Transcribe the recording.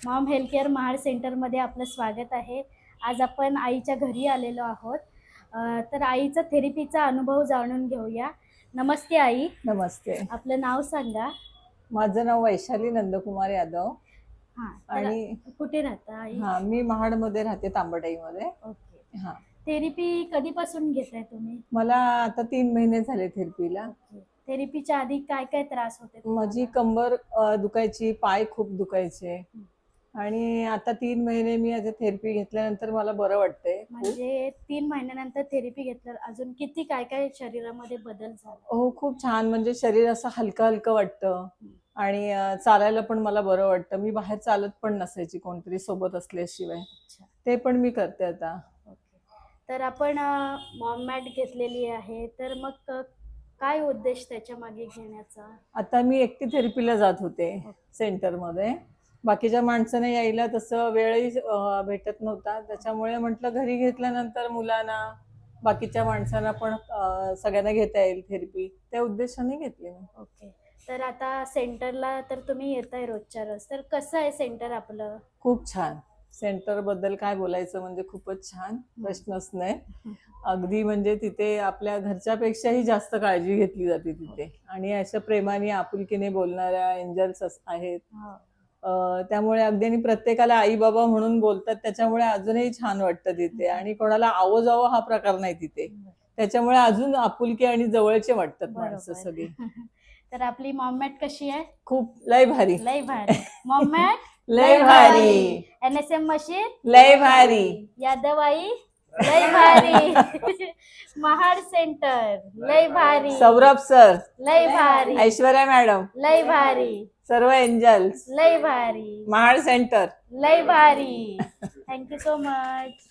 Maugham health care Mahad सेंटरमध्ये आपलं स्वागत आहे. आज आपण आईच्या घरी आलेलो आहोत. तर आईचा थेरपीचा अनुभव जाणून घेऊया. नमस्ते आई. नमस्ते. आपलं नाव सांगा. माझं नाव वैशाली नंदकुमार यादव. हां. आणि कुठे राहता आई? हां, मी महाडमध्ये राहते, तांबटाईमध्ये. ओके. हां, थेरपी कधीपासून घेताय तुम्ही? मला आता 3 महिने झाले थेरपीला. ओके. थेरपीच्या आधी काय काय त्रास होते माझी तुम्हाला? कंबर दुखायची, पाय खूप दुखायचे. आणि आता 3 महिने मी आता थेरपी घेतल्यानंतर मला बरं वाटतंय खूप. म्हणजे 3 महिन्यानंतर थेरपी घेतल्यावर अजून किती काय काय शरीरामध्ये बदल झाला? हो, खूप छान. म्हणजे शरीर असं हलकं हलकं वाटतं. आणि चालायला पण मला बरं वाटतं. मी बाहेर चालत पण नसायची कोणतरी सोबत असल्याशिवाय. अच्छा. ते पण मी करते आता. ओके. तर आपण मॉम मॅट घेतलेली आहे. तर मग काय उद्देश त्याच्या मागे घेण्याचा? आता मी एकटी थेरपीला जात होते सेंटरमध्ये. बाकीच्या माणसाने यायला तसं वेळही भेटत नव्हता. त्याच्यामुळे म्हटलं घरी घेतल्यानंतर मुलांना, बाकीच्या माणसांना पण सगळ्यांना घेता येईल थेरपी, त्या उद्देशाने घेतली मी. ओके. तर आता सेंटरला तर तुम्ही येताय रोजच्या रोज. तर कसं आहे सेंटर आपलं? खूप छान. सेंटर बद्दल काय बोलायचं, म्हणजे खूपच छान, प्रश्नच नाही. अगदी म्हणजे तिथे आपल्या घरच्यापेक्षाही जास्त काळजी घेतली जाते तिथे. आणि अशा प्रेमाने आपुलकीने बोलणाऱ्या एंजल्स आहेत. त्यामुळे अगदी, आणि प्रत्येकाला आई बाबा म्हणून बोलतात, त्याच्यामुळे अजूनही छान वाटतं तिथे. आणि कोणाला आવો जावो हा प्रकार नाही तिथे. त्याच्यामुळे अजून आपुलकी आणि जवळचे वाटतात माणसं सगळी. तर आपली मॉम मॅट कशी आहे? खूप लय भारी. लय भारी. मॉम मॅट लय भारी. NSM मशीन लय भारी. यादव आई लय भारी. महाड सेंटर लय भारी. सौरभ सर लय भारी. ऐश्वर्या मॅडम लय भारी. सर्व एंजल्स लय भारी. महाड सेंटर लय भारी. Thank you so much.